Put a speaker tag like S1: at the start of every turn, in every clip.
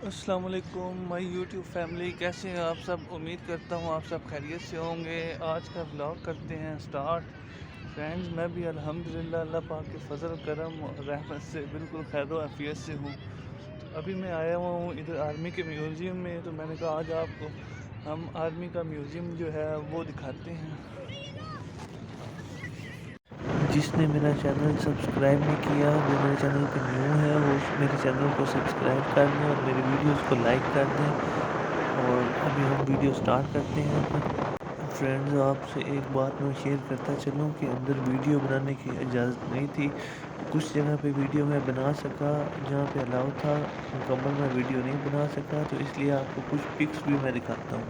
S1: अस्सलामुअलैकुम my YouTube family, कैसे हैं आप सब। उम्मीद करता हूँ आप सब खैरियत से होंगे। आज का व्लॉग करते हैं स्टार्ट। फ्रेंड्स, मैं भी अल्हम्दुलिल्लाह अल्लाह पाक के फ़ज़ल करम और रहमत से बिल्कुल खैर आफियत से हूँ। तो अभी मैं आया हुआ हूँ इधर आर्मी के म्यूज़ियम में। तो मैंने कहा आज आपको हम आर्मी का म्यूज़ियम जो है वो दिखाते हैं। जिसने मेरा चैनल सब्सक्राइब नहीं किया, जो मेरे चैनल पे न्यू है, वो मेरे चैनल को सब्सक्राइब कर दें और मेरी वीडियोस को लाइक कर दें। और अभी हम वीडियो स्टार्ट करते हैं। फ्रेंड्स, आपसे एक बात मैं शेयर करता चलूँ कि अंदर वीडियो बनाने की इजाज़त नहीं थी। कुछ जगह पे वीडियो मैं बना सका, जहाँ पे अलाउ था मुकम्मल मैं वीडियो नहीं बना सका, तो इसलिए आपको कुछ पिक्स भी मैं दिखाता हूँ।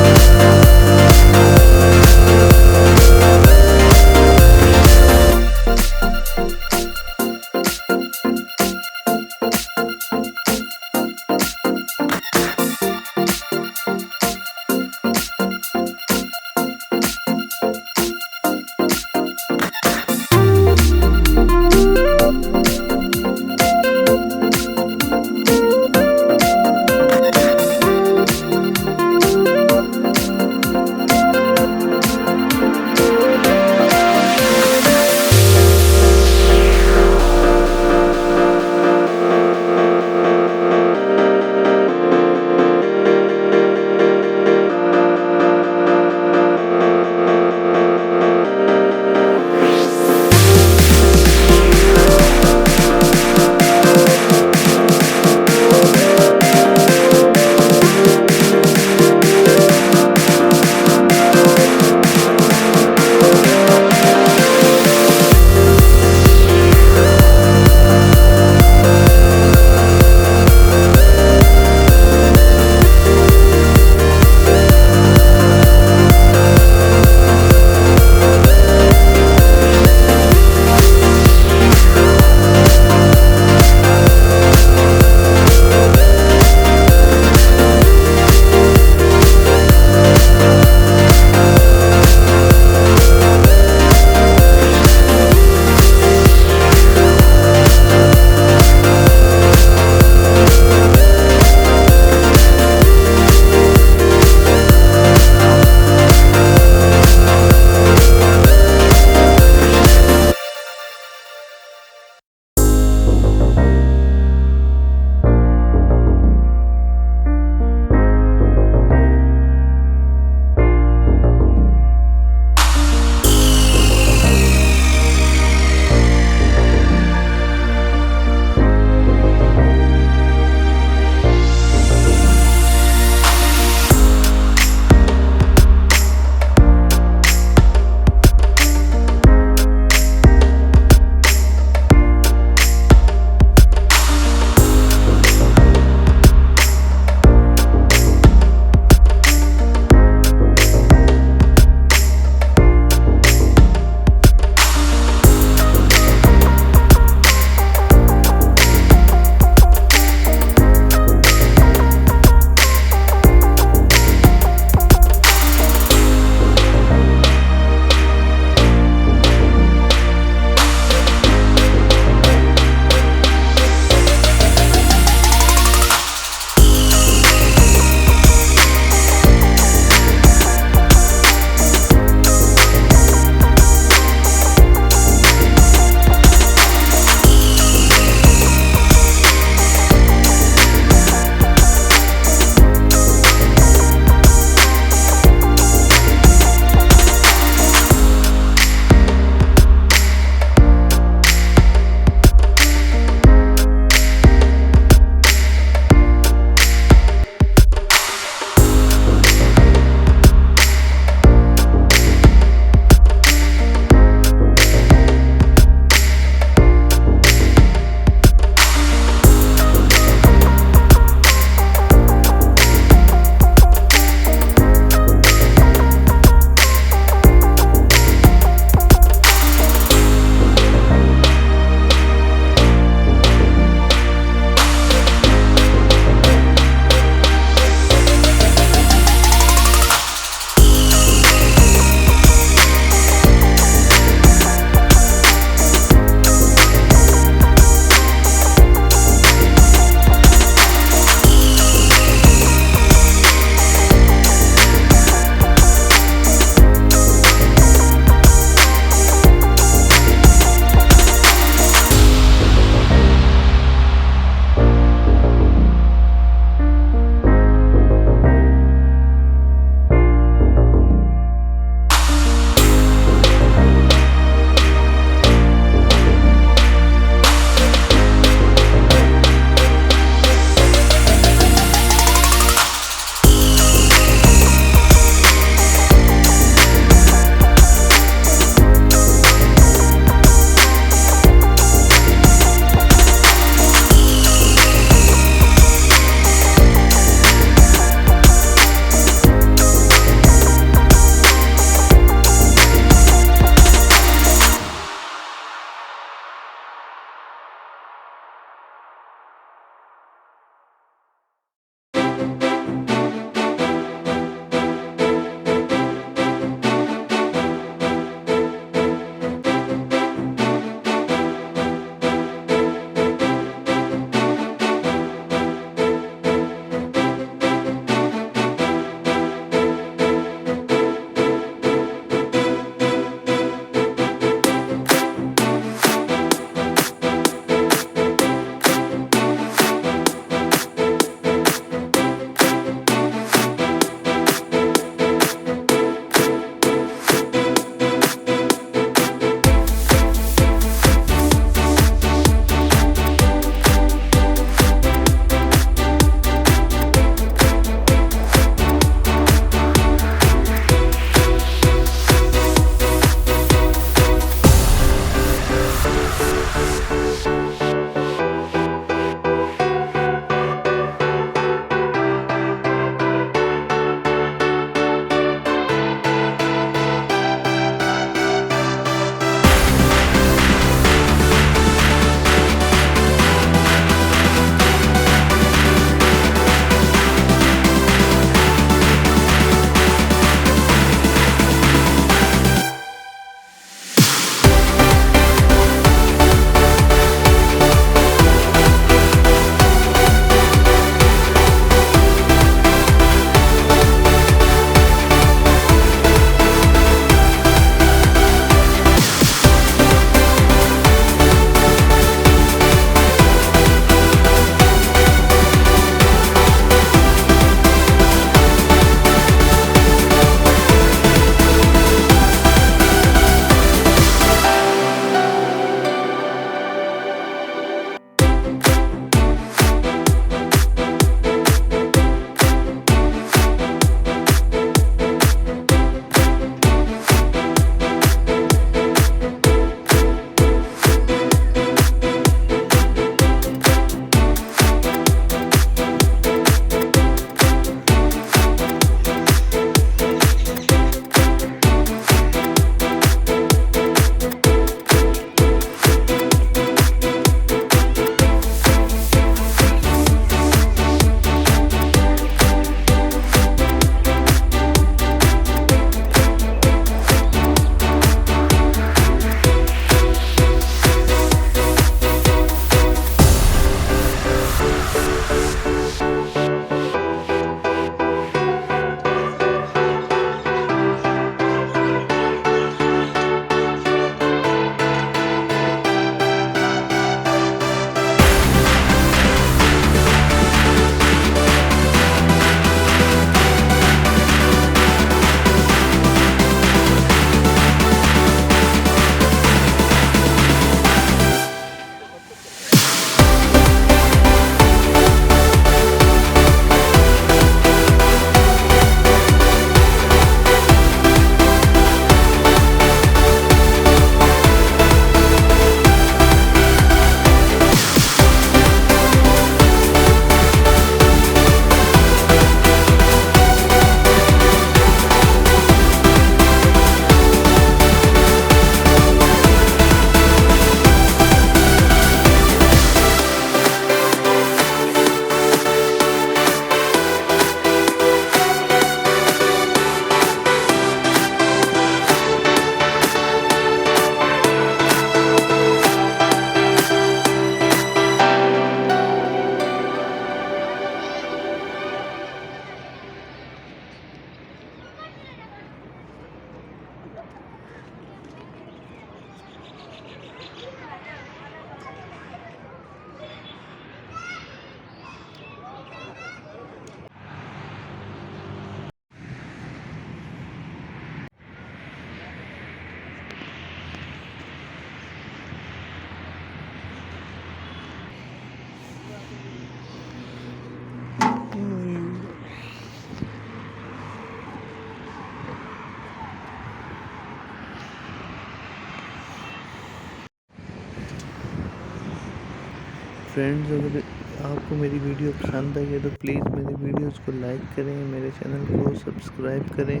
S1: फ्रेंड्स, अगर आपको मेरी वीडियो पसंद आई है तो प्लीज़ मेरी वीडियोस को लाइक करें, मेरे चैनल को सब्सक्राइब करें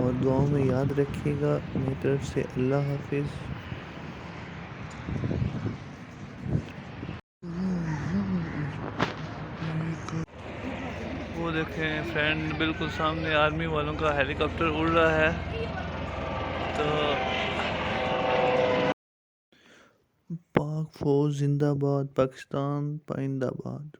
S1: और दुआओं में याद रखिएगा। मेरी तरफ से अल्लाह हाफिज़। वो देखें फ्रेंड, बिल्कुल सामने आर्मी वालों का हेलीकॉप्टर उड़ रहा है। तो पाक फौज जिंदाबाद, पाकिस्तान पाइंदाबाद।